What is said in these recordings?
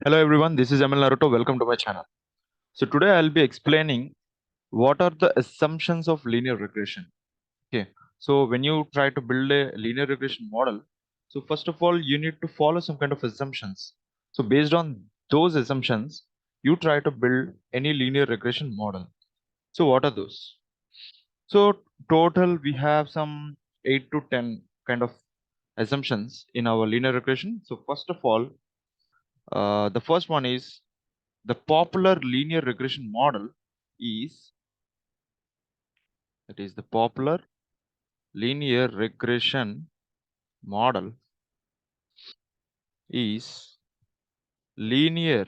Hello everyone, this is ML Naruto. Welcome to my channel. So today I'll be explaining what are the assumptions of linear regression. Okay. So when you try to build a linear regression model, so first of all you need to follow some kind of assumptions. So based on those assumptions, you try to build any linear regression model. So what are those? So total we have some 8 to 10 kind of assumptions in our linear regression. So first of all, the first one is the popular linear regression model is the popular linear regression model is linear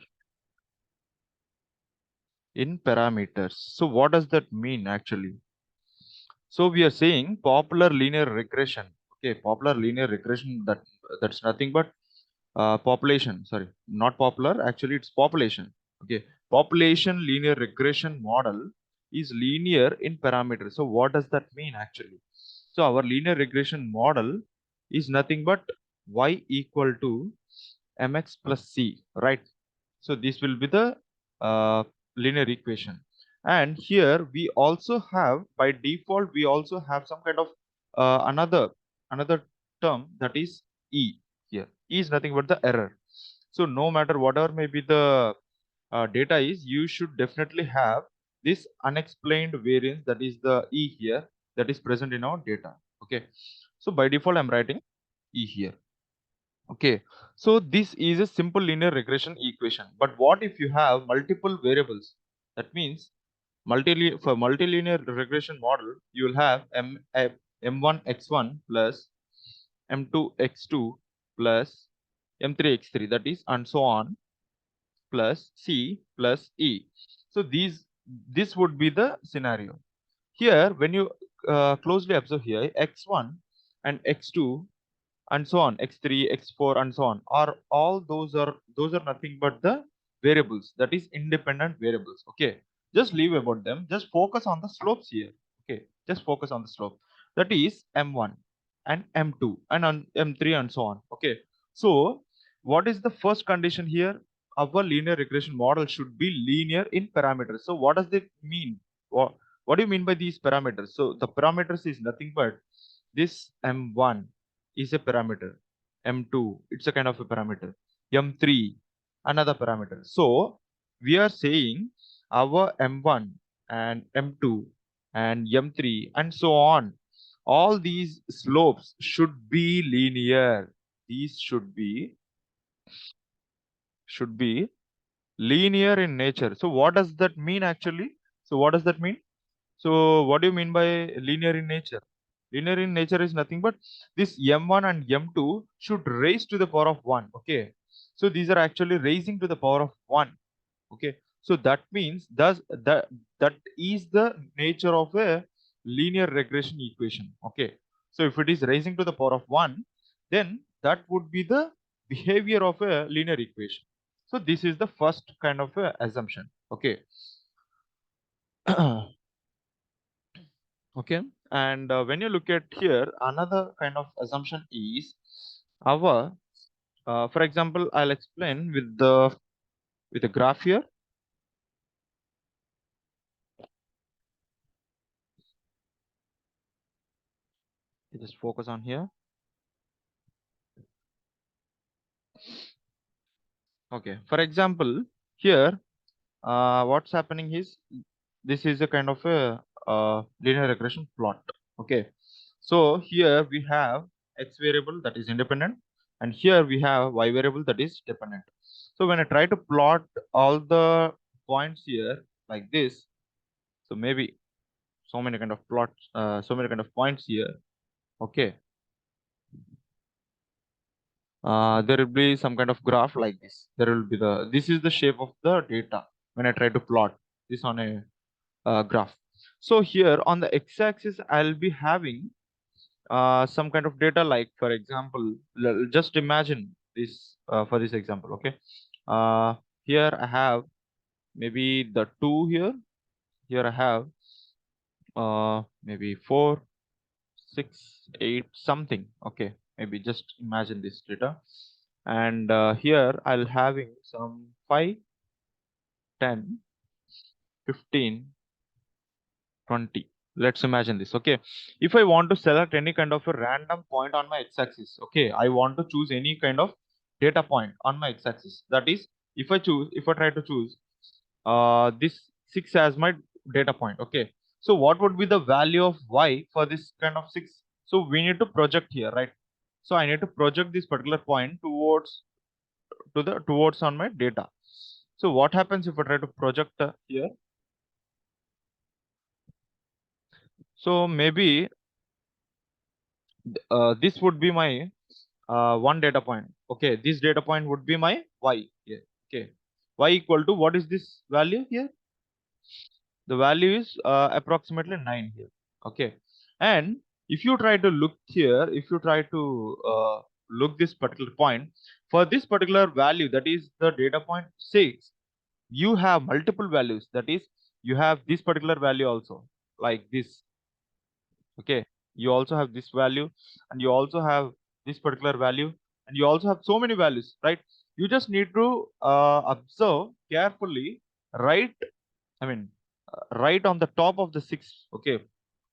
in parameters. So what does that mean actually? So we are saying popular linear regression. Okay, popular linear regression, that's nothing but population. Sorry, not popular. Actually, it's population. Okay, population linear regression model is linear in parameters. So what does that mean actually? So our linear regression model is nothing but y equal to mx plus c, right? So this will be the uh, linear equation. And here we also have, by default, we also have some kind of another term, that is E here. E is nothing but the error. So no matter whatever may be the data is, you should definitely have this unexplained variance, that is the E here, that is present in our data. Okay. So by default, I'm writing E here. Okay, so this is a simple linear regression equation. But what if you have multiple variables? That means for multilinear regression model, you will have m1 x1 plus m2 x2 plus m3 x3, that is, and so on, plus c plus e. So this would be the scenario. Here, when you closely observe here, x1 and x2 and so on, x3, x4, and so on, are all those are nothing but the variables, that is independent variables. Okay, just leave about them, just focus on the slopes here. Okay, just focus on the slope, that is m1 and m2 and on m3 and so on. Okay, so what is the first condition here? Our linear regression model should be linear in parameters. So what does that mean? What do you mean by these parameters? So the parameters is nothing but this m1 is a parameter, m2 it's a kind of a parameter, m3 another parameter. So we are saying our m1 and m2 and m3 and so on, all these slopes should be linear. These should be linear in nature. So what does that mean actually? So what does that mean? So what do you mean by linear in nature? Linear in nature is nothing but this m1 and m2 should raise to the power of 1. Okay. So these are actually raising to the power of 1. Okay. So that means that is the nature of a linear regression equation. Okay. So if it is raising to the power of 1, then that would be the behavior of a linear equation. So this is the first kind of a assumption. Okay. Okay, and when you look at here, another kind of assumption is our for example, I'll explain with a graph here. You just focus on here. Okay, for example, here what's happening is, this is a kind of a linear regression plot. Okay, so here we have x variable that is independent, and here we have y variable that is dependent. So when I try to plot all the points here like this, so maybe so many kind of plots, so many kind of points here. Okay, there will be some kind of graph like this. There will be this is the shape of the data when I try to plot this on a graph. So here on the x-axis, I'll be having some kind of data, like for example, just imagine this for this example. Okay, here I have maybe the 2 here. Here I have maybe 4, 6, 8, something. Okay, maybe just imagine this data. and here I'll having some 5, 10, 15, 20. Let's imagine this. Okay, if I want to select any kind of a random point on my x-axis, okay, I want to choose any kind of data point on my x-axis. That is, if I try to choose this 6 as my data point. Okay, so what would be the value of y for this kind of 6? So we need to project here, right? So I need to project this particular point towards on my data. So what happens if I try to project here? So maybe this would be my one data point. Okay, this data point would be my y here. Okay, y equal to, what is this value here? The value is approximately 9 here. Okay, and if you try to look here, if you try to look this particular point, for this particular value, that is the data point 6, you have multiple values. That is, you have this particular value also, like this. Okay, you also have this value, and you also have this particular value, and you also have so many values, right? You just need to observe carefully, right? I mean, right on the top of the 6. Okay,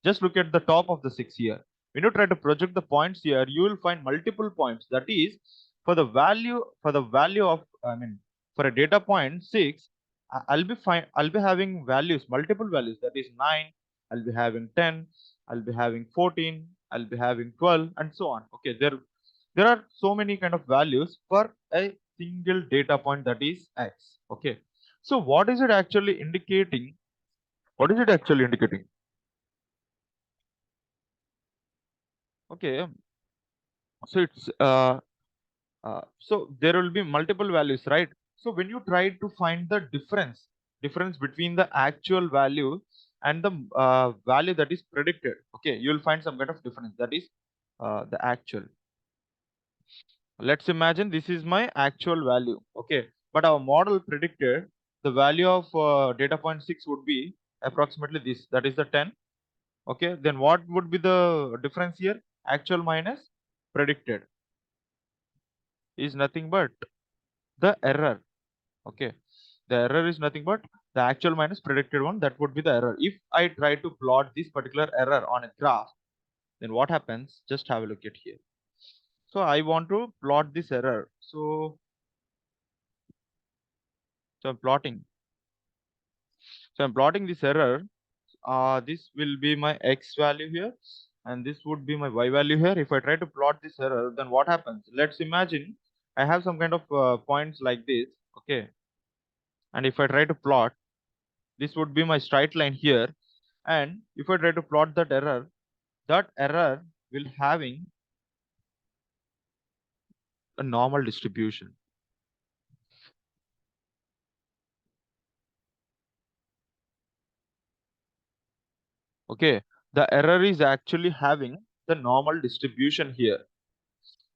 just look at the top of the 6 here. When you try to project the points here, you will find multiple points. That is, for the value of, I mean, for a data point 6, I'll be having values, multiple values. That is 9. I'll be having 10. I'll be having 14. I'll be having 12, and so on. Okay, there are so many kind of values for a single data point, that is x. Okay, so what is it actually indicating? What is it actually indicating? Okay, so so there will be multiple values, right? So when you try to find the difference between the actual value and the value that is predicted, okay, you will find some kind of difference. That is the actual. Let's imagine this is my actual value, okay, but our model predicted the value of data point 6 would be approximately this. That is the 10. Okay, then what would be the difference here? Actual minus predicted is nothing but the error. Okay, the error is nothing but the actual minus predicted one. That would be the error. If I try to plot this particular error on a graph, then what happens? Just have a look at here. So I want to plot this error. So I'm plotting. So I'm plotting this error. This will be my x value here, and this would be my y value here. If I try to plot this error, then what happens? Let's imagine I have some kind of points like this. Okay, and if I try to plot, this would be my straight line here, and if I try to plot that error will having a normal distribution. Okay, the error is actually having the normal distribution here.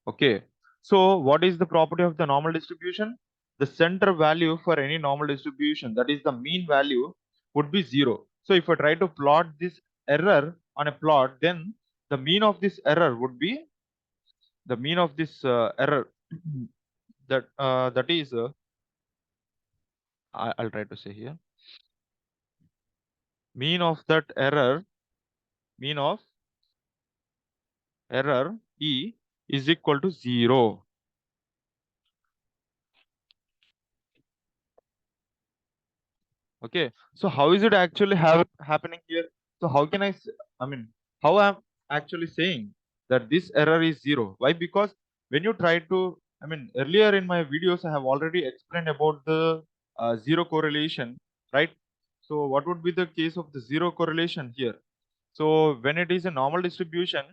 Okay, so what is the property of the normal distribution? The center value for any normal distribution, that is the mean value, would be 0. So if I try to plot this error on a plot, then the mean of this error would be the mean of this error that is I'll try to say here, mean of that error, mean of error E is equal to 0. Okay, so how is it actually happening here? So how can I mean, how I'm actually saying that this error is 0? Why? Because when you try to, I mean, earlier in my videos I have already explained about the zero correlation, right? So what would be the case of the zero correlation here? So when it is a normal distribution,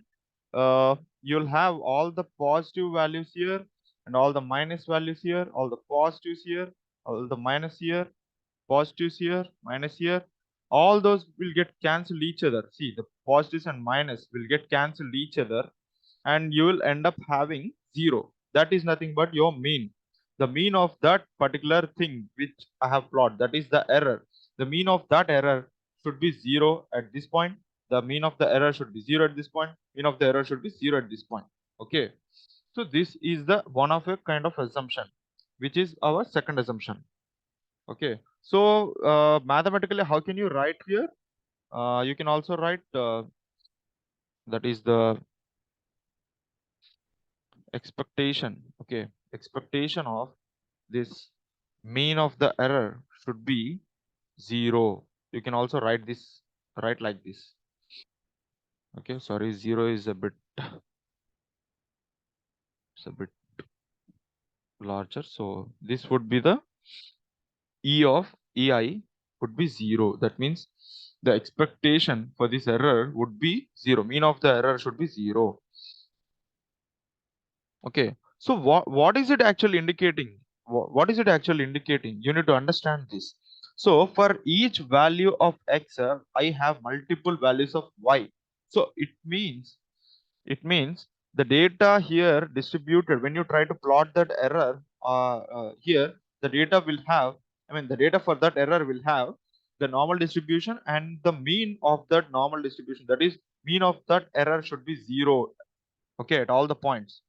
you'll have all the positive values here and all the minus values here, all the positives here, all the minus here, positives here, minus here, all those will get cancelled each other. See, the positives and minus will get cancelled each other, and you will end up having 0. That is nothing but your mean. The mean of that particular thing which I have plotted, that is the error. The mean of that error should be 0 at this point. The mean of the error should be 0 at this point. Mean of the error should be 0 at this point. Okay. So this is the one of a kind of assumption, which is our second assumption. Okay. So mathematically, how can you write here? You can also write that is the expectation. Okay, expectation of this mean of the error should be 0. You can also write this, write like this. Okay, sorry, 0 is a bit larger. So this would be the E of EI would be 0. That means the expectation for this error would be 0. Mean of the error should be 0. Okay. So what is it actually indicating? What is it actually indicating? You need to understand this. So for each value of x, I have multiple values of y. So it means the data here distributed when you try to plot that error here, the data will have, I mean, the data for that error will have the normal distribution and the mean of that normal distribution. That is, mean of that error should be 0. Okay, at all the points.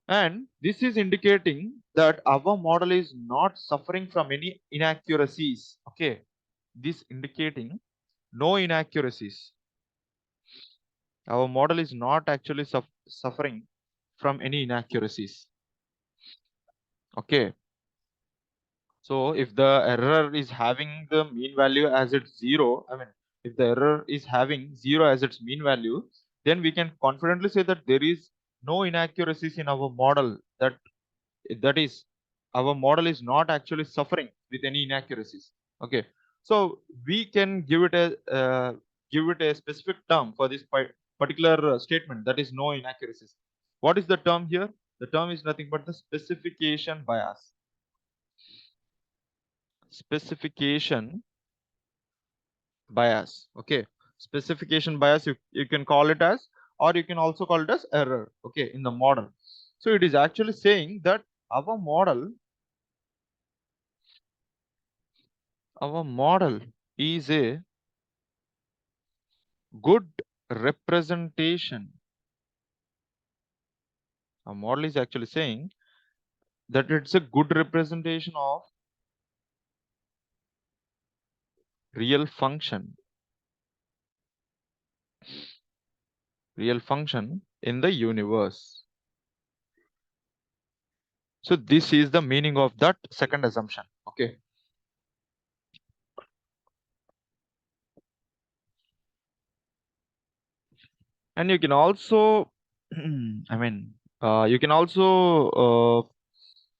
And this is indicating that our model is not suffering from any inaccuracies. Okay, this indicating no inaccuracies. Our model is not actually suffering from any inaccuracies. Okay, so if the error is having the mean value as its 0, I mean, if the error is having 0 as its mean value, then we can confidently say that there is no inaccuracies in our model. That is, our model is not actually suffering with any inaccuracies. Okay, so we can give it a specific term for this particular statement, that is no inaccuracies. What is the term here? The term is nothing but the specification bias. Specification bias. Okay, specification bias, you can call it as, or you can also call it as error. Okay, in the model. So it is actually saying that our model is a good representation. A model is actually saying that it's a good representation of real function, in the universe. So this is the meaning of that second assumption. Okay, and you can also, I mean, you can also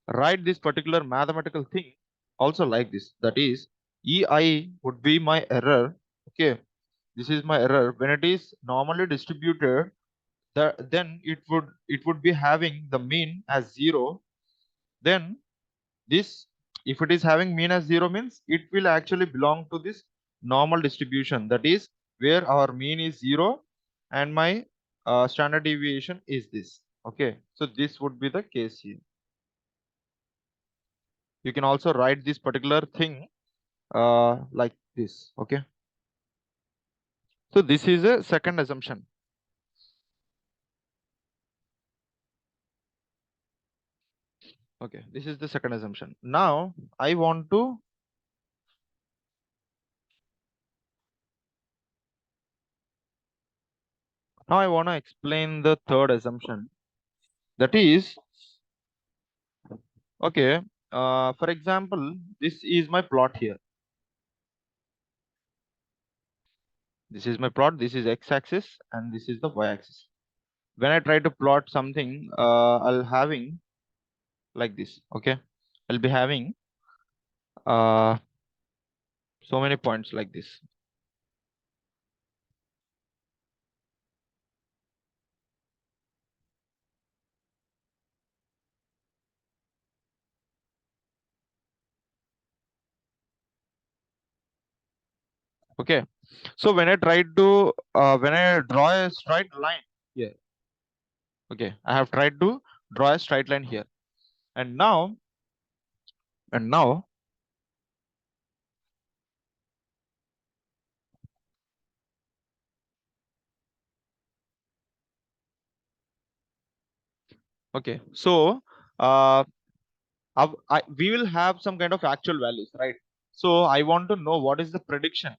write this particular mathematical thing also like this. That is, EI would be my error. Okay, this is my error when it is normally distributed. Then it would be having the mean as 0. Then this, if it is having mean as 0, means it will actually belong to this normal distribution, that is where our mean is 0 and my standard deviation is this. Okay, so this would be the case here. You can also write this particular thing like this. Okay, so this is a second assumption. Okay, this is the second assumption. Now I want to explain the third assumption. That is, okay, for example, this is my plot here. This is my plot. This is x-axis and this is the y-axis. When I try to plot something, I'll having like this. Okay, I'll be having uh, so many points like this. Okay, so when I draw a straight line here. Okay, I have tried to draw a straight line here, and now Okay, so we will have some kind of actual values, right? So I want to know what is the prediction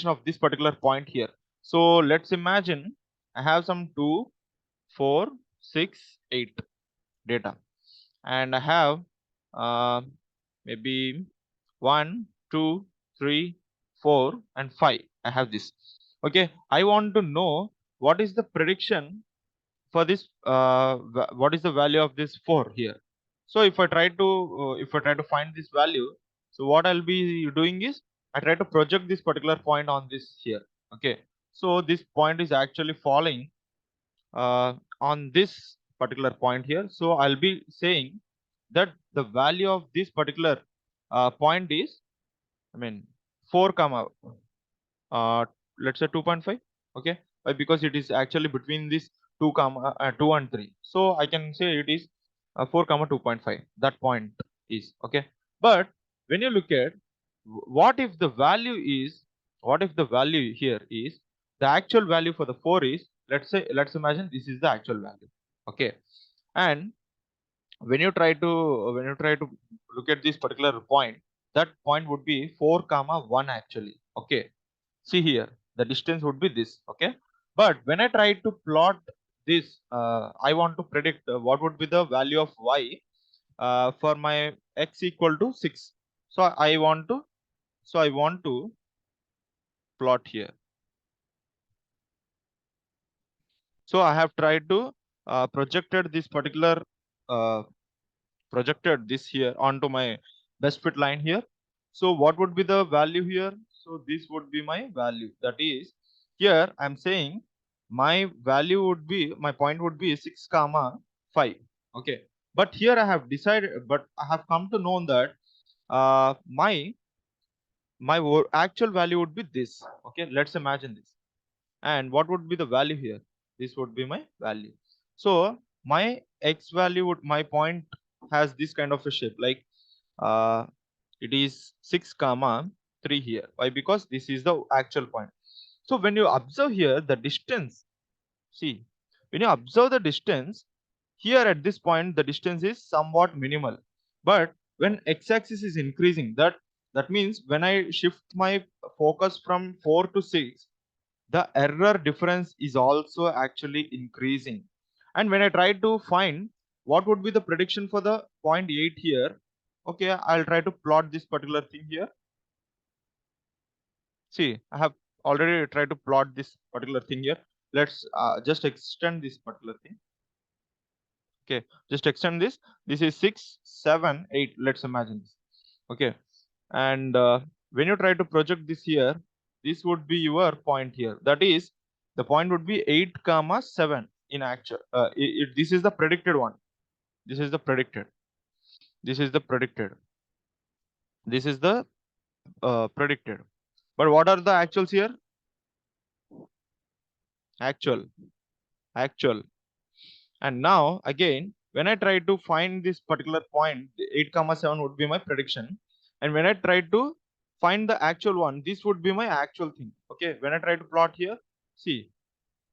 of this particular point here. So let's imagine I have some 2, 4, 6, 8 data, and I have maybe 1, 2, 3, 4, and 5. I have this. Okay, I want to know what is the prediction for this, what is the value of this 4 here. So if I try to find this value, so what I'll be doing is I try to project this particular point on this here. Okay, so this point is actually falling on this particular point here. So I'll be saying that the value of this particular point is, I mean, 4 comma uh, let's say 2.5. Okay, why? Because it is actually between this 2 comma 2 and 3, so I can say it is 4 comma 2.5. That point is okay. But when you look at what if the value is, what if the value here is the actual value for the 4 is, let's imagine this is the actual value. Okay, and when you try to look at this particular point, that point would be 4 comma 1 actually. Okay, see here, the distance would be this. Okay, but when I try to plot this, I want to predict what would be the value of y for my x equal to 6. So I want to plot here. So I have tried to projected this particular uh, projected this here onto my best fit line here. So what would be the value here? So this would be my value. That is, here I'm saying my value would be, my point would be 6 comma 5. Okay, but here I have decided, but I have come to know that my actual value would be this. Okay, let's imagine this. And what would be the value here? This would be my value. So my x value would, my point has this kind of a shape, like uh, it is 6 comma 3 here. Why? Because this is the actual point. So when you observe here the distance, see, when you observe the distance here at this point, the distance is somewhat minimal. But when x-axis is increasing, that means when I shift my focus from 4 to 6, the error difference is also actually increasing. And when I try to find what would be the prediction for the point 8 here, okay, I'll try to plot this particular thing here. See, I have already tried to plot this particular thing here. Let's just extend this particular thing. Okay, just extend this. This is 6, 7, 8. Let's imagine this. Okay, and when you try to project this here, this would be your point here. That is, the point would be 8 comma 7 in actual. This is the predicted one. This is the predicted. This is the predicted. This is the predicted. But what are the actuals here? Actual, actual. And now again, when I try to find this particular point, 8 comma 7 would be my prediction. And when I try to find the actual one, this would be my actual thing. Okay, when I try to plot here, see,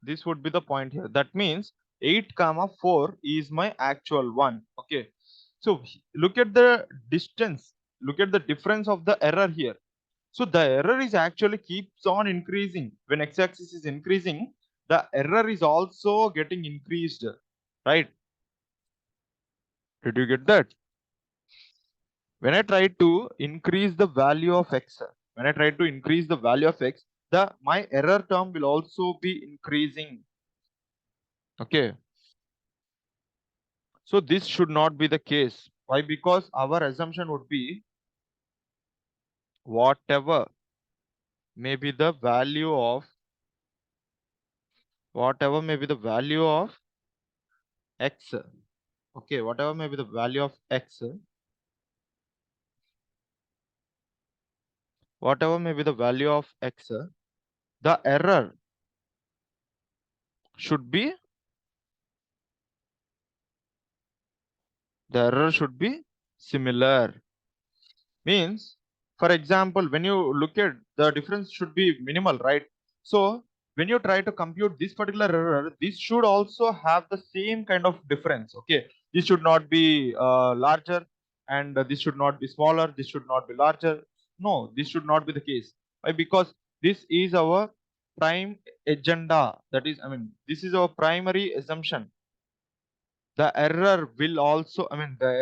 this would be the point here. That means 8 comma 4 is my actual one. Okay, so look at the distance, look at the difference of the error here. So the error is actually keeps on increasing. When x-axis is increasing, the error is also getting increased, right? Did you get that? When I try to increase the value of x, when I try to increase the value of x, the my error term will also be increasing. Okay, so this should not be the case. Why? Because our assumption would be whatever may be the value of, whatever may be the value of x. Okay, whatever may be the value of x, whatever may be the value of x, the error should be, the error should be similar. Means, for example, when you look at the difference should be minimal, right? So when you try to compute this particular error, this should also have the same kind of difference. Okay, this should not be larger, and this should not be smaller. This should not be larger. No, this should not be the case. Why? Because this is our prime agenda. That is, I mean, this is our primary assumption. The error will also, I mean, uh,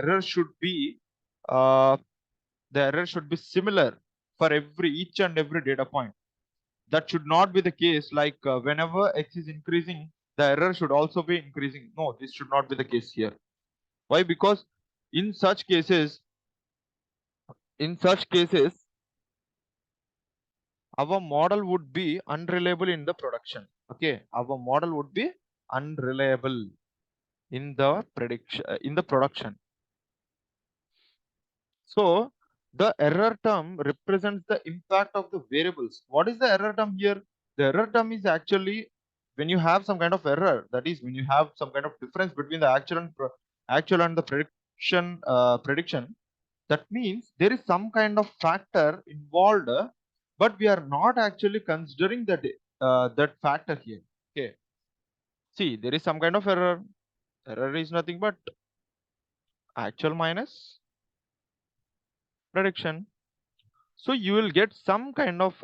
the error should be similar for each and every data point. That should not be the case. Like whenever x is increasing, the error should also be increasing. No, this should not be the case here. Why? Because in such cases, in such cases, our model would be unreliable in the production. Okay, our model would be unreliable in the prediction in the production. So the error term represents the impact of the variables. What is the error term here? The error term is actually when you have some kind of error, that is when you have some kind of difference between the actual and the prediction. That means there is some kind of factor involved, but we are not actually considering that factor here. Okay, see, there is some kind of error. Error is nothing but actual minus prediction. So you will get some kind of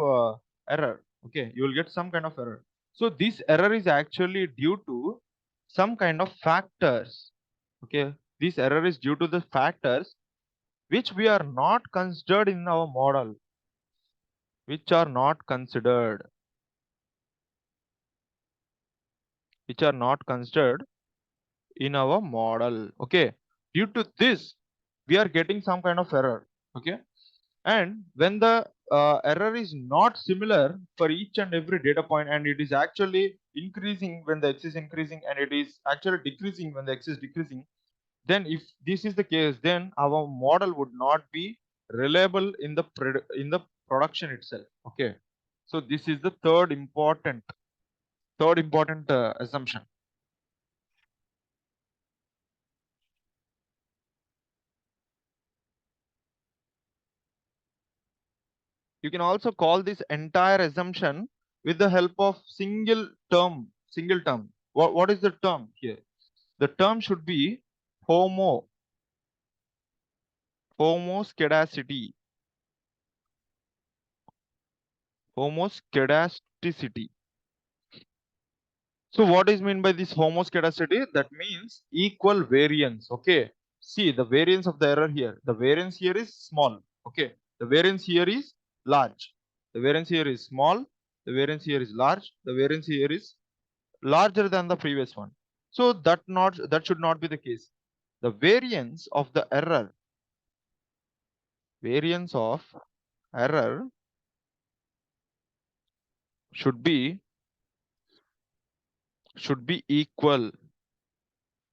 error. Okay, you will get some kind of error. So this error is actually due to some kind of factors. Okay, this error is due to the factors which we are not considered in our model, which are not considered, which are not considered in our model. Okay, due to this we are getting some kind of error. Okay, and when the error is not similar for each and every data point, and it is actually increasing when the x is increasing, and it is actually decreasing when the x is decreasing, then if this is the case, then our model would not be reliable in the production itself. Okay, so this is the third important assumption. You can also call this entire assumption with the help of single term. What is the term here? The term should be homo homoscedasticity. Homoscedasticity. So what is mean by this homoscedasticity? That means equal variance. Okay, see the variance of the error here, the variance here is small. Okay, the variance here is large, the variance here is small, the variance here is large, the variance here is larger than the previous one. So that should not be the case. The variance of error should be should be equal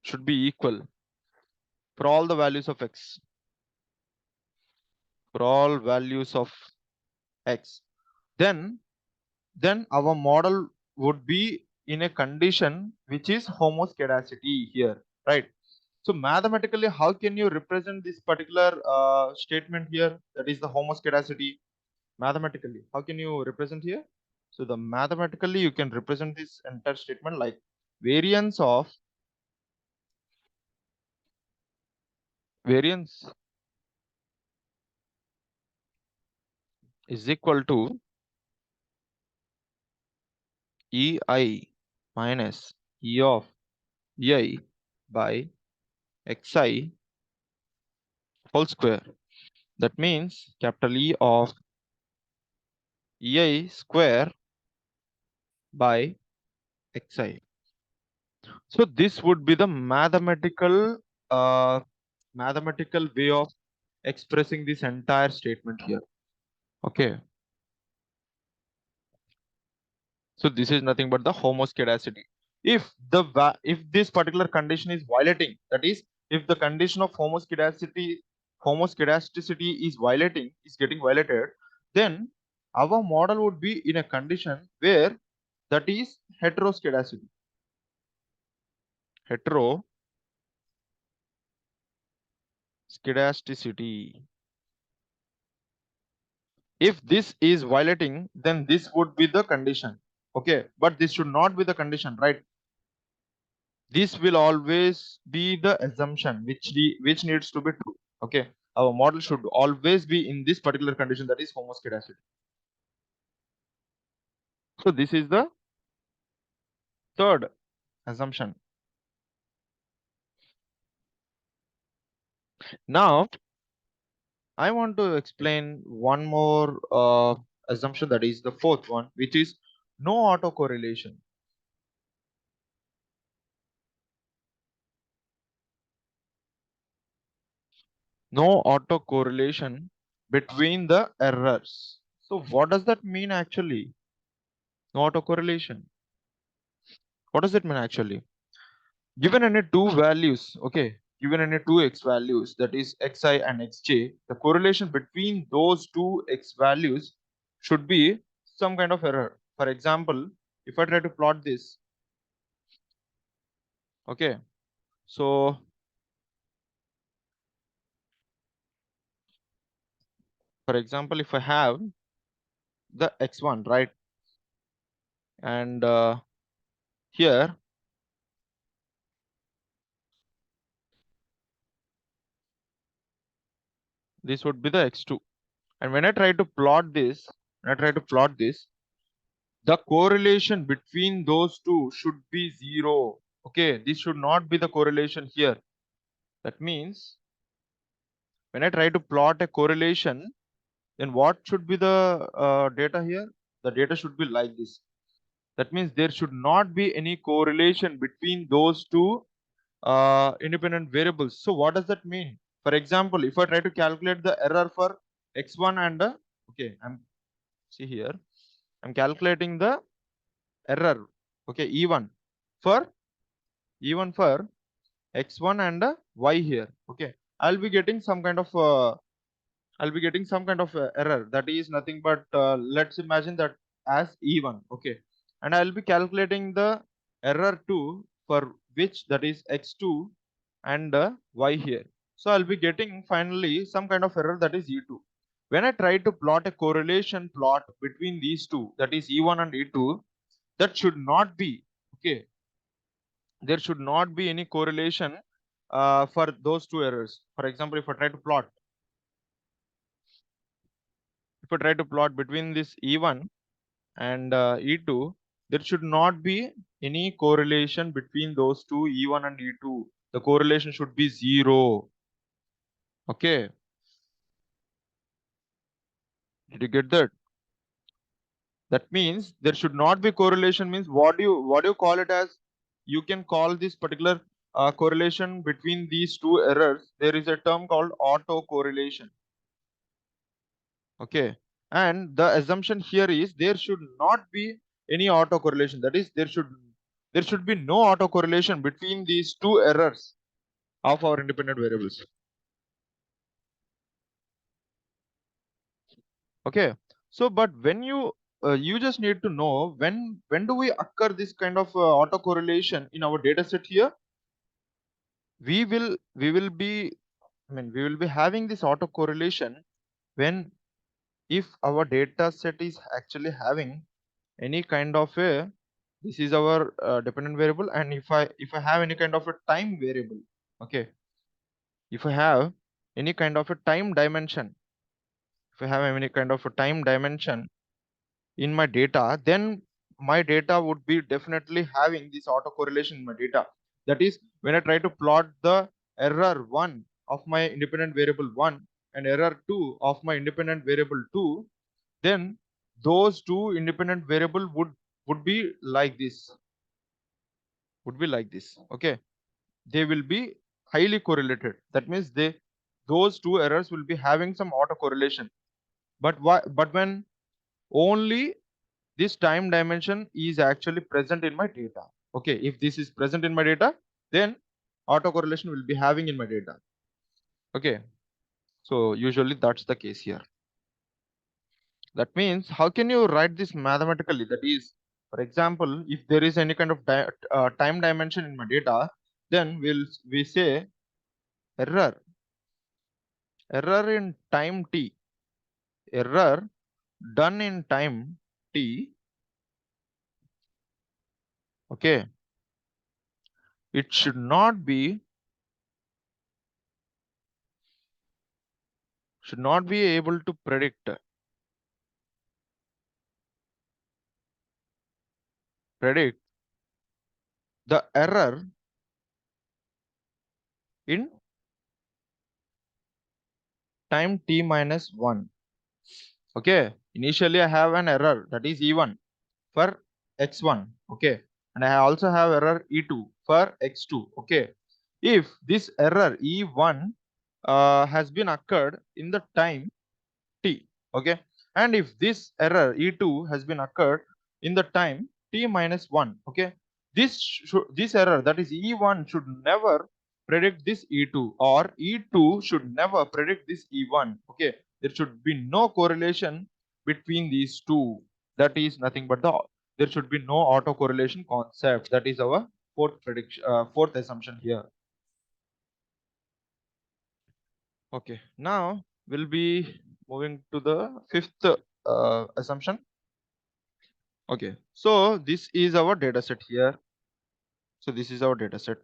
should be equal for all the values of x, for all values of x. Then our model would be in a condition which is homoscedasticity here, right? So mathematically, how can you represent this particular statement here, that is the homoscedasticity? Mathematically, how can you represent here? So the mathematically you can represent this entire statement like variance is equal to ei minus e of ei by xi whole square. That means capital E of ei square by xi. So this would be the mathematical way of expressing this entire statement here. Okay. So this is nothing but the homoscedasticity. If this particular condition is violating, that is, if the condition of homoscedasticity is getting violated, then our model would be in a condition where that is heteroscedasticity. Heteroscedasticity. If this is violating, then this would be the condition. Okay, but this should not be the condition, right? This will always be the assumption which needs to be true. Okay, our model should always be in this particular condition, that is homoscedasticity. So this is the third assumption. Now I want to explain one more assumption, that is the fourth one, which is no autocorrelation. No autocorrelation between the errors. So what does that mean actually? No autocorrelation. What does it mean actually? Given any two values, okay, given any two x values, that is xi and xj, the correlation between those two x values should be some kind of error. For example, if I try to plot this, okay, so for example, if I have the x1, right, and here this would be the x2, and when I try to plot this, the correlation between those two should be zero. Okay, this should not be the correlation here. That means when I try to plot a correlation, then what should be the data here? The data should be like this. That means there should not be any correlation between those two independent variables. So what does that mean? For example, if I try to calculate the error for x1 and okay, see here, I'm calculating the error, okay, for e1 for x1 and y here. Okay, I'll be getting some kind of error, that is nothing but let's imagine that as e1. Okay, and I'll be calculating the error 2 for which, that is x2 and y here. So I'll be getting finally some kind of error, that is e2. When I try to plot a correlation plot between these two, that is e1 and e2, that should not be, okay, there should not be any correlation for those two errors. For example, if I try to plot between this E1 and E2, there should not be any correlation between those two, E1 and E2. The correlation should be zero. Okay, did you get that? That means there should not be correlation. Means what do you call it as? You can call this particular correlation between these two errors. There is a term called autocorrelation. Okay, and the assumption here is there should not be any autocorrelation. That is, there should be no autocorrelation between these two errors of our independent variables. Okay, so but when you just need to know when do we occur this kind of autocorrelation in our data set here? We will be, I mean, we will be having this autocorrelation when, if our data set is actually having any kind of a, this is our dependent variable, and if I have any kind of a time variable, okay, if I have any kind of a time dimension, if I have any kind of a time dimension in my data, then my data would be definitely having this autocorrelation in my data. That is, when I try to plot the error 1 of my independent variable 1 and error 2 of my independent variable 2, then those two independent variable would be like this, okay, they will be highly correlated. That means those two errors will be having some autocorrelation. But when only this time dimension is actually present in my data, okay, if this is present in my data, then autocorrelation will be having in my data. Okay, so usually that's the case here. That means, how can you write this mathematically? That is, for example, if there is any kind of time dimension in my data, then we say error in time t, error done in time t Okay, it should not be able to predict the error in time t minus 1. Okay, initially I have an error that is E1 for x1. Okay, and I also have error E2 for x2. Okay, if this error E1 has been occurred in the time t. Okay, and if this error E2 has been occurred in the time t minus 1. Okay, this error, that is E1, should never predict this E2, or E2 should never predict this E1. Okay, there should be no correlation between these two. That is nothing but there should be no autocorrelation concept. That is our fourth assumption here. Okay, now we'll be moving to the fifth assumption. Okay, so this is our data set here. So this is our data set.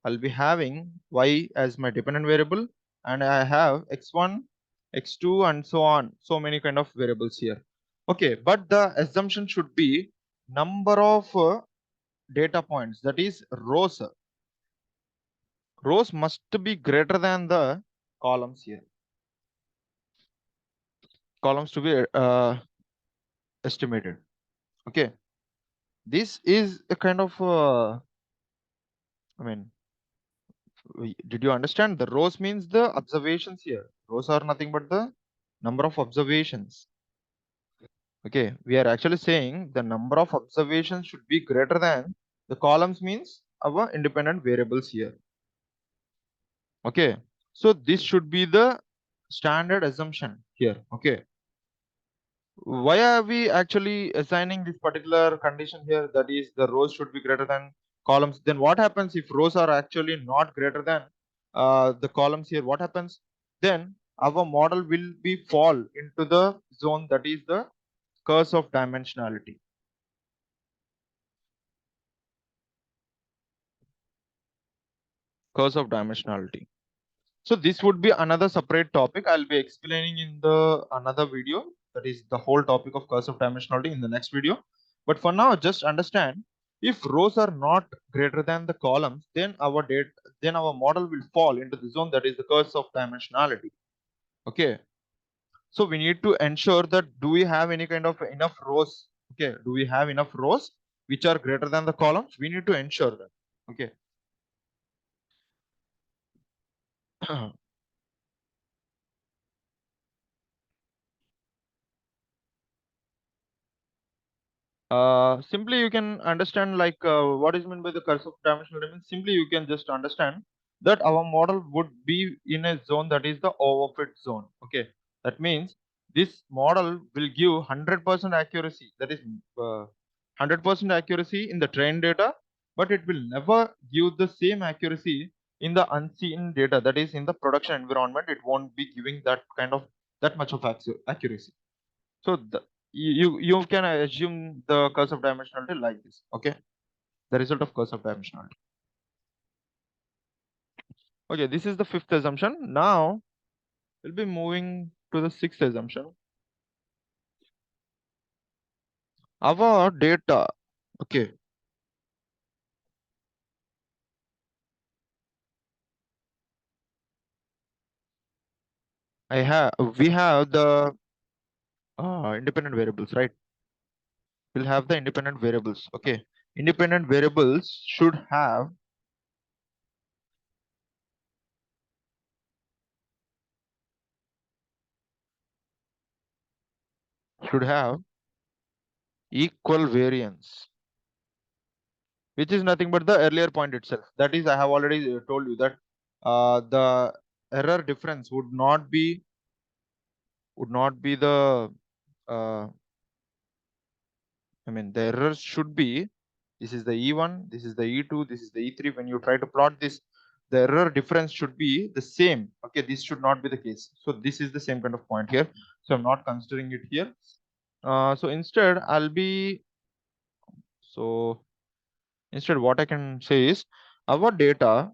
I'll be having y as my dependent variable, and I have x1, x2, and so on. So many kind of variables here. Okay, but the assumption should be number of data points, that is rows. Rows must be greater than the columns here. Columns to be estimated. Okay, this is a kind of I mean, did you understand? The rows means the observations here. Rows are nothing but the number of observations. Okay, we are actually saying the number of observations should be greater than the columns, means our independent variables here. Okay, so this should be the standard assumption here. Okay, why are we actually assigning this particular condition here, that is the rows should be greater than columns? Then what happens if rows are actually not greater than the columns here? What happens then? Our model will be fall into the zone, that is the curse of dimensionality. Curse of dimensionality. So this would be another separate topic. I'll be explaining in the another video, that is the whole topic of curse of dimensionality, in the next video. But for now, just understand, if rows are not greater than the columns, then our model will fall into the zone, that is the curse of dimensionality. Okay. So we need to ensure that do we have any kind of enough rows? Okay, do we have enough rows which are greater than the columns? We need to ensure that. Okay. Simply you can understand, like what is meant by the curse of dimensional dimension. Simply you can just understand that our model would be in a zone, that is the overfit zone. Okay, that means this model will give 100% accuracy, that is 100% accuracy in the trained data, but it will never give the same accuracy in the unseen data, that is in the production environment. It won't be giving that much of accuracy. So you can assume the curse of dimensionality like this. Okay, the result of curse of dimensionality. Okay, this is the fifth assumption. Now we'll be moving to the sixth assumption. Our data. Okay, we have the independent variables, right? We'll have the independent variables. Okay, independent variables should have equal variance, which is nothing but the earlier point itself. That is, I have already told you that the error difference would not be the uh, I mean, the errors should be, this is the E1, this is the E2, this is the E3. When you try to plot this, the error difference should be the same. Okay, this should not be the case. So this is the same kind of point here. So I'm not considering it here. So instead, I'll be so Instead, what I can say is our data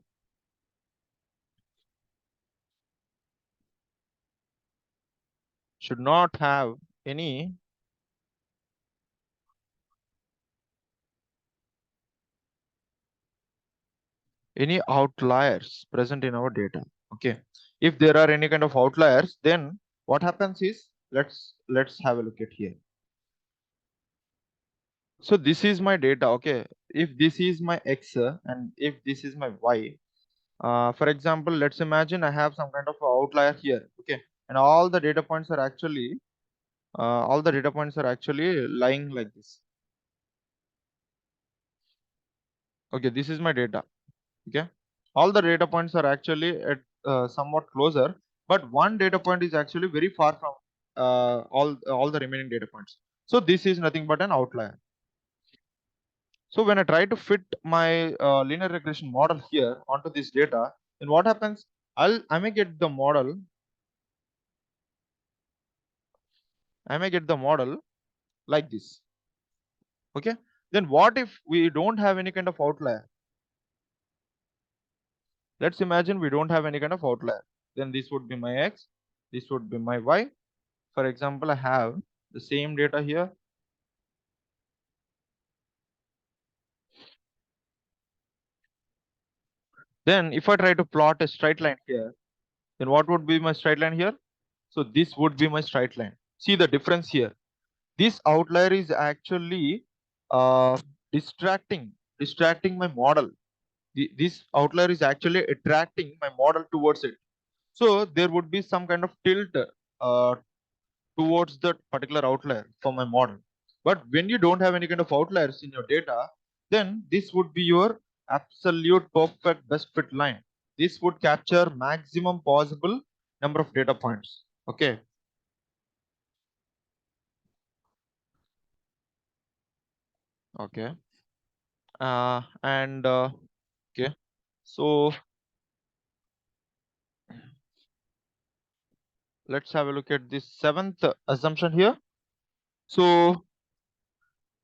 should not have any outliers present in our data. Okay, if there are any kind of outliers, then what happens is, let's have a look at here. So this is my data. Okay, if this is my x and if this is my y, for example, let's imagine I have some kind of outlier here. Okay, and all the data points are actually lying like this. Okay, this is my data. Okay, all the data points are actually at somewhat closer, but one data point is actually very far from all the remaining data points. So this is nothing but an outlier. So when I try to fit my linear regression model here onto this data, then what happens? I may get the model. I may get the model like this. Okay. Then what if we don't have any kind of outlier? Let's imagine we don't have any kind of outlier. Then this would be my x. This would be my y. For example, I have the same data here. Then if I try to plot a straight line here, then what would be my straight line here? So this would be my straight line. See the difference here. This outlier is actually uh, distracting my model. This outlier is actually attracting my model towards it. So there would be some kind of tilt uh, towards that particular outlier for my model. But when you don't have any kind of outliers in your data, then this would be your absolute perfect best fit line. This would capture maximum possible number of data points. Okay. Okay. And okay. So let's have a look at this seventh assumption here. So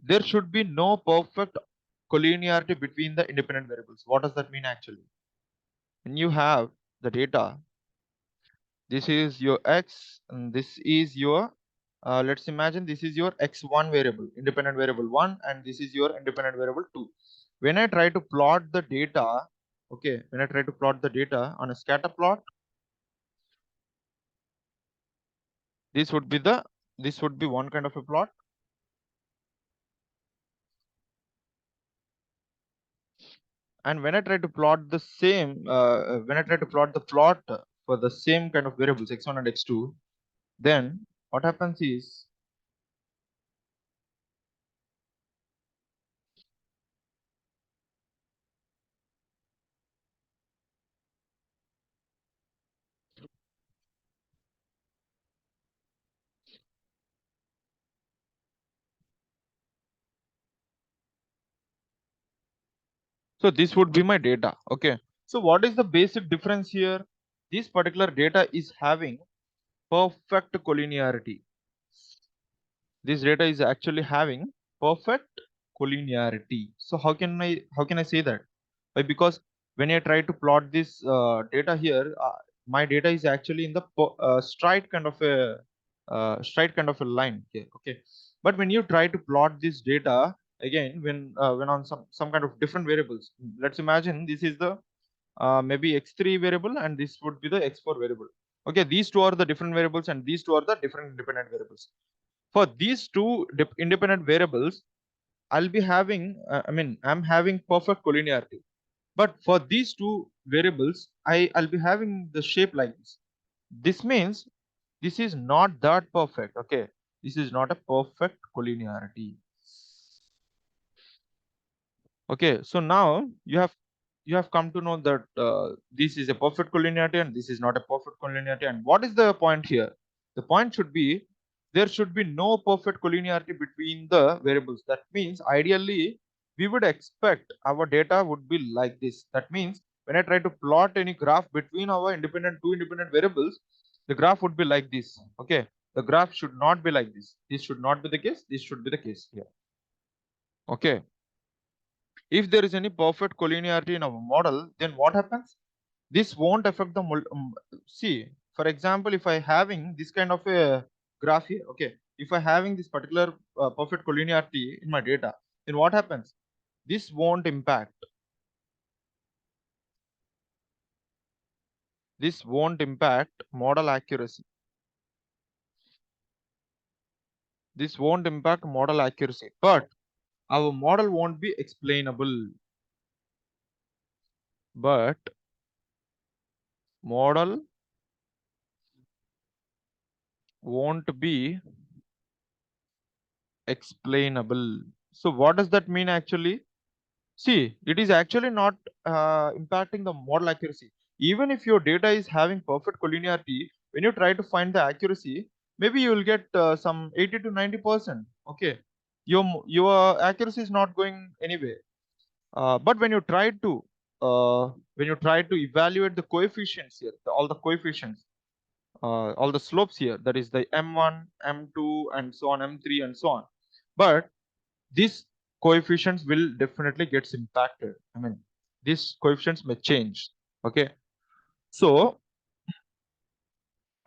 there should be no perfect collinearity between the independent variables. What does that mean actually? When you have the data, this is your x and this is your let's imagine this is your x1 variable, independent variable 1, and this is your independent variable 2. When I try to plot the data, okay, when I try to plot the data on a scatter plot, this would be the this would be one kind of a plot. And when I try to plot the same when I try to plot the plot for the same kind of variables x1 and x2, then what happens is, so this would be my data. Okay, so what is the basic difference here? This particular data is having perfect collinearity. This data is actually having perfect collinearity. So how can I say that? Why? Because when I try to plot this data here, my data is actually in the straight kind of a line here. Okay, but when you try to plot this data again, when on some kind of different variables, let's imagine this is the maybe x3 variable and this would be the x4 variable. Okay, these two are the different variables and these two are the different independent variables. For these two independent variables, I'll be having, I'm having perfect collinearity. But for these two variables, I'll be having the shape like this. This means this is not that perfect. Okay, this is not a perfect collinearity. Okay, so now you have come to know that this is a perfect collinearity and this is not a perfect collinearity. And what is the point here? The point should be there should be no perfect collinearity between the variables. That means ideally we would expect our data would be like this. That means when I try to plot any graph between our two independent variables, the graph would be like this. Okay, the graph should not be like this. This should not be the case. This should be the case here. Okay. If there is any perfect collinearity in our model, then what happens? This won't affect the see, for example, if I having this kind of a graph here, okay, if I having this particular perfect collinearity in my data, then what happens? This won't impact, this won't impact model accuracy, this won't impact model accuracy, but our model won't be explainable, but model won't be explainable. So what does that mean actually? See, it is actually not impacting the model accuracy. Even if your data is having perfect collinearity, when you try to find the accuracy, maybe you will get some 80 to 90%. Okay, your accuracy is not going anywhere. But when you try to evaluate the coefficients here, all the coefficients, all the slopes here, that is the m1, m2, and so on, m3, and so on. But these coefficients will definitely gets impacted. I mean, these coefficients may change. Okay, so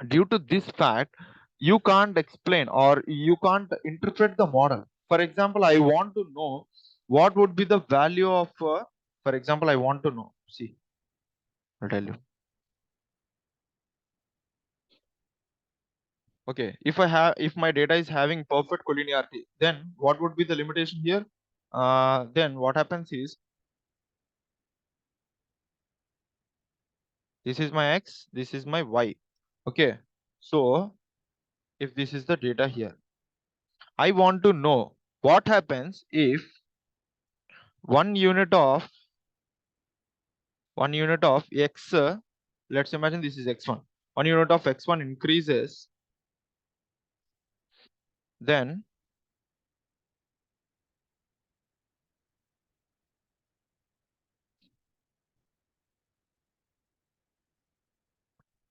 due to this fact, you can't explain or you can't interpret the model. For example, I want to know what would be the value of. For example, I want to know. See, I'll tell you. Okay, if my data is having perfect collinearity, then what would be the limitation here? Then what happens is, this is my x, this is my y. Okay, so if this is the data here, I want to know what happens if one unit of x, let's imagine this is x1. One unit of x1 increases, then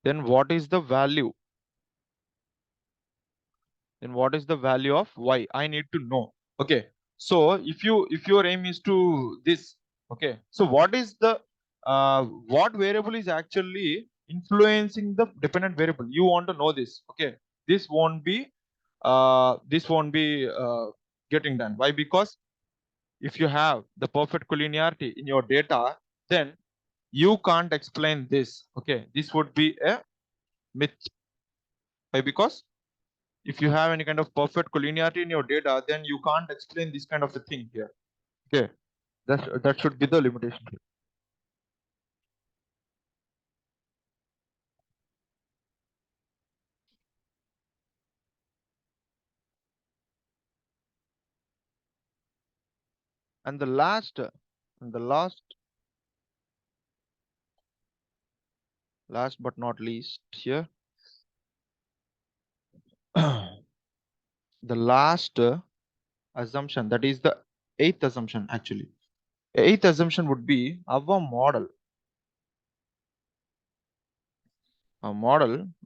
what is the value? Then what is the value of y? I need to know. Okay, so if your aim is to this, okay, so what is the what variable is actually influencing the dependent variable? You want to know this. Okay, this won't be getting done. Why? Because if you have the perfect collinearity in your data, then you can't explain this. Okay, this would be a myth. Why? Because if you have any kind of perfect collinearity in your data, then you can't explain this kind of a thing here. Okay, that should be the limitation here. And the last but not least here, the last assumption, that is the eighth assumption actually. Eighth assumption would be our model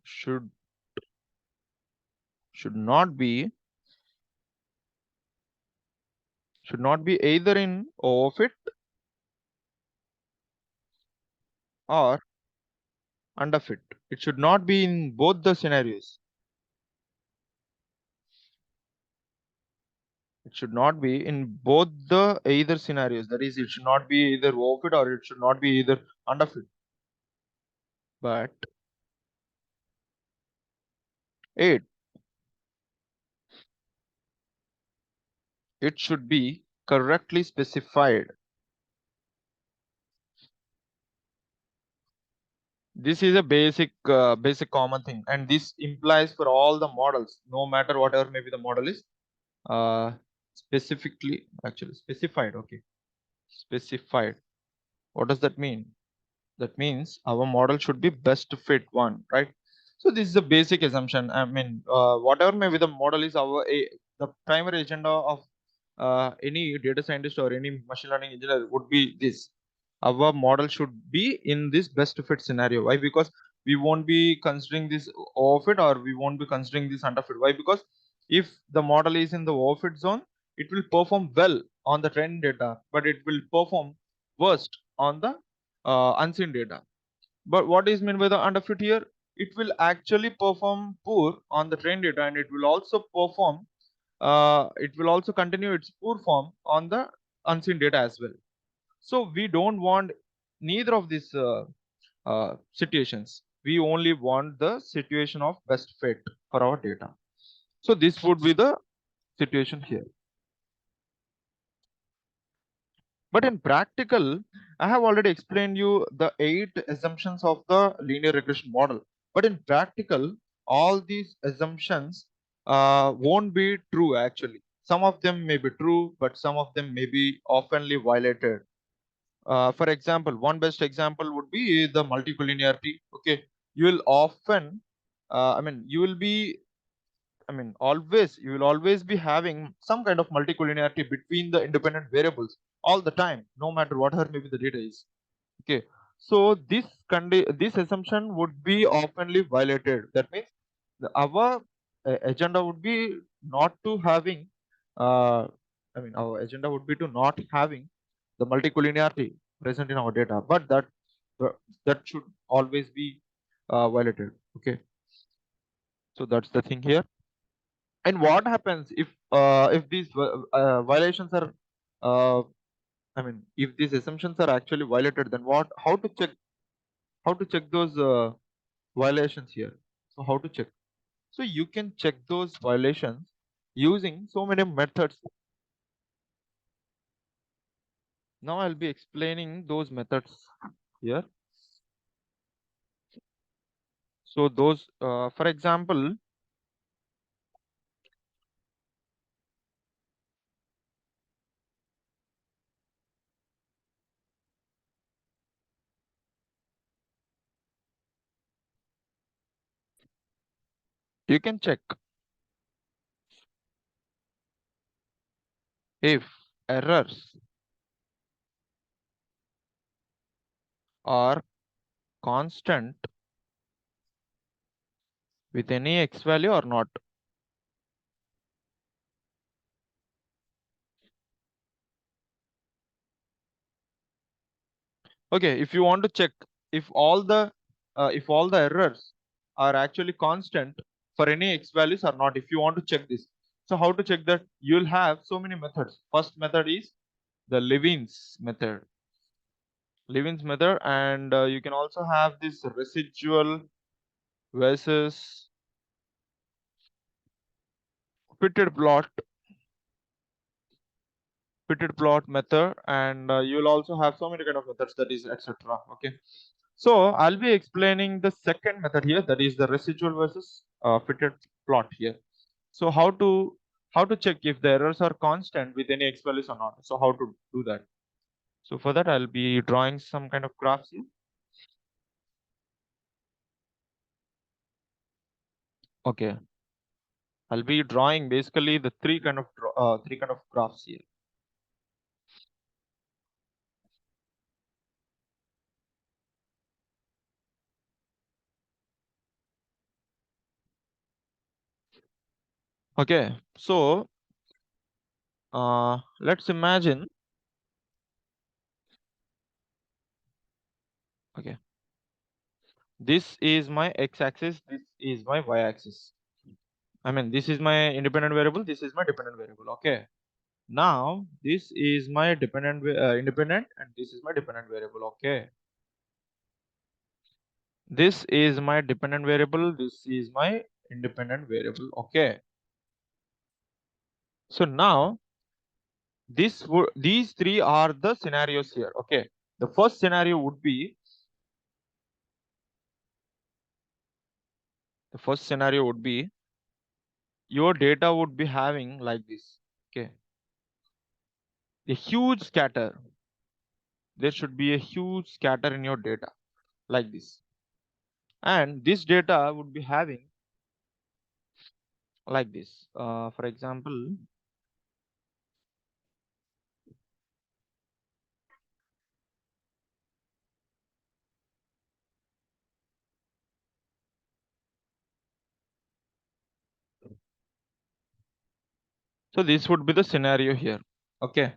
should not be either in overfit or underfit. It should not be in both the scenarios. It should not be in both the either scenarios. That is, it should not be either overfit or it should not be either underfit. But eight, it should be correctly specified. This is a basic common thing, and this implies for all the models, no matter whatever maybe the model is, uh, specifically actually specified. Okay, specified. What does that mean? That means our model should be best fit one, right? So this is a basic assumption. I mean, whatever maybe the model is, the primary agenda of any data scientist or any machine learning engineer would be this: our model should be in this best fit scenario. Why? Because we won't be considering this overfit or we won't be considering this underfit. Why? Because if the model is in the overfit zone, it will perform well on the training data, but it will perform worst on the unseen data. But what is meant by the underfit here? It will actually perform poor on the trained data, and it will also continue its poor form on the unseen data as well. So we don't want neither of these situations. We only want the situation of best fit for our data. So this would be the situation here. But in practical, I have already explained you the 8 assumptions of the linear regression model. But in practical, all these assumptions won't be true actually. Some of them may be true, but some of them may be oftenly violated. For example, one best example would be the multicollinearity. Okay, you will often, you will be you will always be having some kind of multicollinearity between the independent variables all the time, no matter whatever maybe the data is. Okay, so this assumption would be oftenly violated. That means our agenda would be not to having, our agenda would be to not having the multicollinearity present in our data, but uh, that should always be violated. Okay, so that's the thing here. And what happens if these violations are, uh, if these assumptions are actually violated, then what? How to check those violations here? So how to check? So you can check those violations using so many methods. Now I'll be explaining those methods here. So those, for example, you can check if errors are constant with any x value or not. Okay, if you want to check if all the errors are actually constant for any x values or not, if you want to check this, so how to check that? You'll have so many methods. First method is the Levin's method, and you can also have this residual versus fitted plot fitted plot method, and you'll also have so many kind of methods, that is etc. Okay, so I'll be explaining the second method here, that is the residual versus fitted plot here. So how to check if the errors are constant with any x values or not? So how to do that? So for that, I'll be drawing some kind of graphs here. Okay, I'll be drawing basically the three kind of graphs here. Okay, so let's imagine. Okay, this is my x-axis, this is my y-axis. This is my independent variable, this is my dependent variable. Okay, now this is my independent, and this is my dependent variable. Okay, this is my dependent variable, this is my independent variable. Okay, so now these three are the scenarios here. Okay, the first scenario would be your data would be having like this. Okay, a huge scatter. There should be a huge scatter in your data like this, and this data would be having like this. For example, so this would be the scenario here. Okay,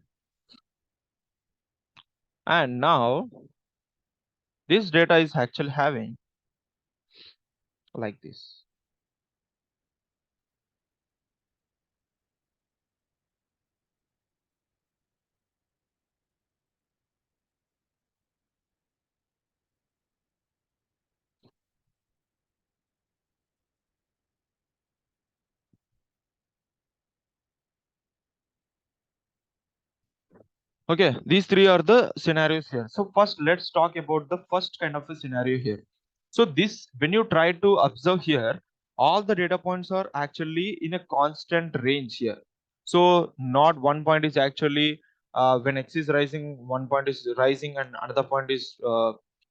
And now this data is actually having like this. Okay, these three are the scenarios here. So first, let's talk about the first kind of a scenario here. So this, when you try to observe here, all the data points are actually in a constant range here. So not one point is actually when x is rising, one point is rising and another point is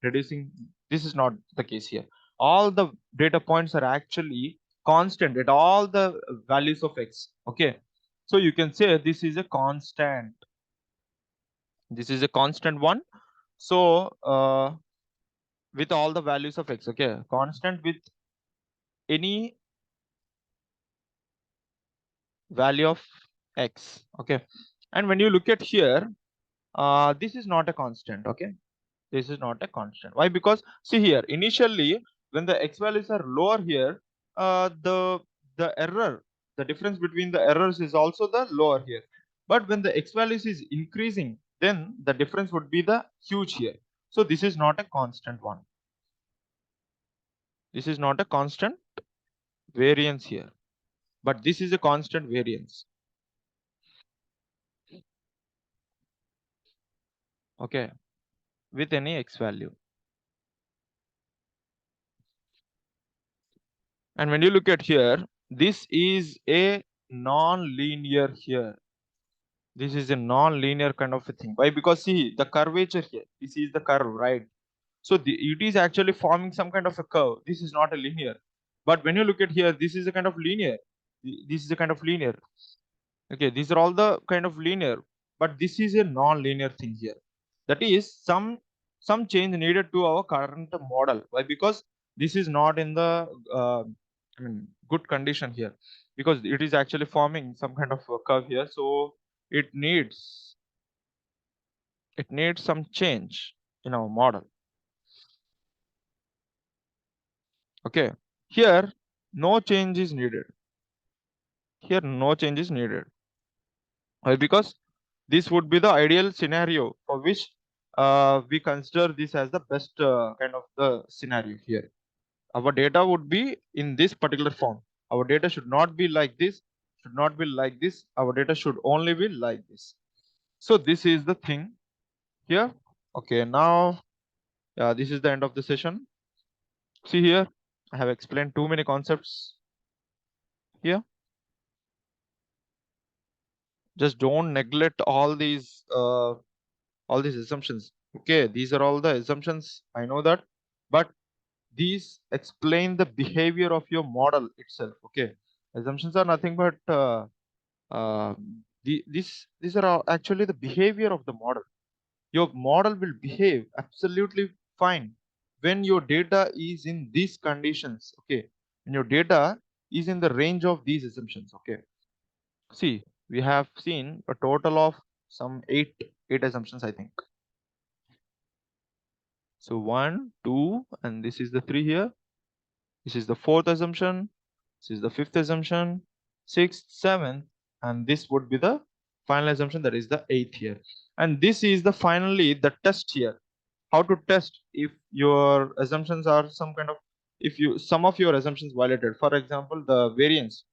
reducing. This is not the case here. All the data points are actually constant at all the values of x. Okay, so you can say this is a constant. This is a constant one. So with all the values of x, okay, constant with any value of x, okay. And when you look at here, this is not a constant, okay. This is not a constant. Why? Because see here, initially when the x values are lower here, the error, the difference between the errors is also the lower here. But when the x values is increasing, then the difference would be the huge here. So this is not a constant one. This is not a constant variance here, but this is a constant variance. Okay, with any x value. And when you look at here, this is a non-linear here. This is a non-linear kind of a thing. Why? Because see the curvature here. This is the curve, right? So it is actually forming some kind of a curve. This is not a linear. But when you look at here, this is a kind of linear. This is a kind of linear. Okay, these are all the kind of linear, but this is a non-linear thing here. That is some change needed to our current model. Why? Because this is not in the good condition here, because it is actually forming some kind of a curve here. So it needs some change in our model. Okay, here no change is needed. Here no change is needed. Why? Because this would be the ideal scenario for which we consider this as the best kind of the scenario here. Our data would be in this particular form. Our data should not be like this, should not be like this. Our data should only be like this. So this is the thing here. Okay, now this is the end of the session. See here, I have explained too many concepts here. Just don't neglect all these assumptions. Okay, these are all the assumptions. I know that, but these explain the behavior of your model itself. Okay, assumptions are nothing but uh, these are all actually the behavior of the model. Your model will behave absolutely fine when your data is in these conditions. Okay, and your data is in the range of these assumptions. Okay, see, we have seen a total of some eight assumptions, I think. So one, two, and this is the three here. This is the fourth assumption. This is the fifth assumption, sixth, seventh, and this would be the final assumption, that is the eighth here. And this is the finally the test here. How to test if your assumptions are some kind of, if you some of your assumptions violated. For example, the variance,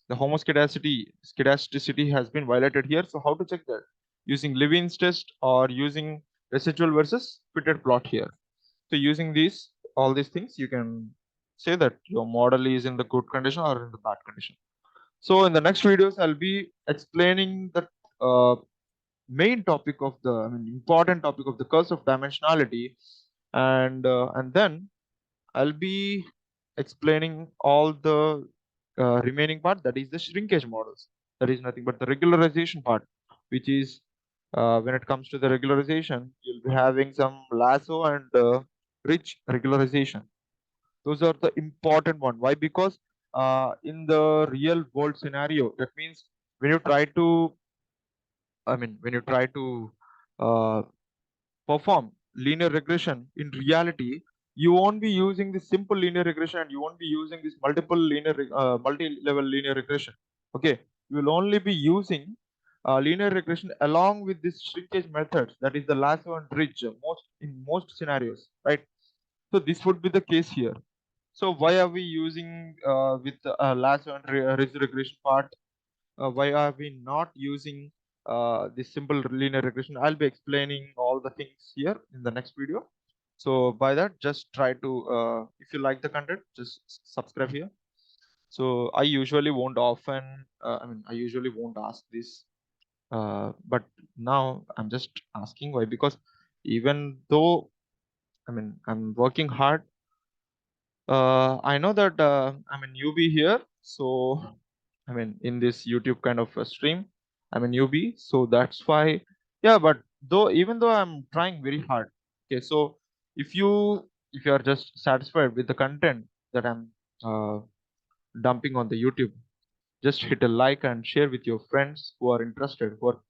the homoscedasticity has been violated here. So how to check that? Using Levin's test or using residual versus fitted plot here. So using these all these things, you can say that your model is in the good condition or in the bad condition. So in the next videos, I'll be explaining the main topic of the, important topic of the curse of dimensionality, and then I'll be explaining all the remaining part, that is the shrinkage models. That is nothing but the regularization part, which is when it comes to the regularization, you'll be having some lasso and rich regularization. Those are the important one. Why? Because in the real world scenario, that means when you try to, when you try to uh, perform linear regression, in reality, you won't be using this simple linear regression and you won't be using this multi-level linear regression. Okay, you will only be using linear regression along with this shrinkage methods, that is the lasso and ridge, most scenarios, right? So this would be the case here. So why are we using with lasso and ridge regression part? Why are we not using this simple linear regression? I'll be explaining all the things here in the next video. So by that, just try to, if you like the content, just subscribe here. So I usually won't I usually won't ask this, but now I'm just asking why, because even though, I'm working hard, I know that I'm a newbie here, so in this YouTube kind of a stream, I'm a newbie, so that's why. Yeah, but even though I'm trying very hard, okay. So if you if you are just satisfied with the content that I'm uh, dumping on the YouTube, just hit a like and share with your friends who are interested, who are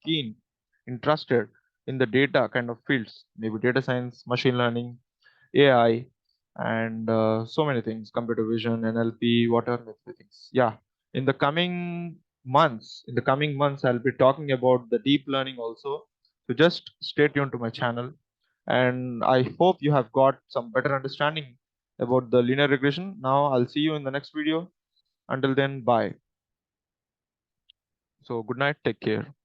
interested in the data kind of fields, maybe data science, machine learning, AI, and so many things, computer vision, NLP, what are the things. Yeah, in the coming months, I'll be talking about the deep learning also. So just stay tuned to my channel, and I hope you have got some better understanding about the linear regression. Now I'll see you in the next video. Until then, bye. So good night. Take care.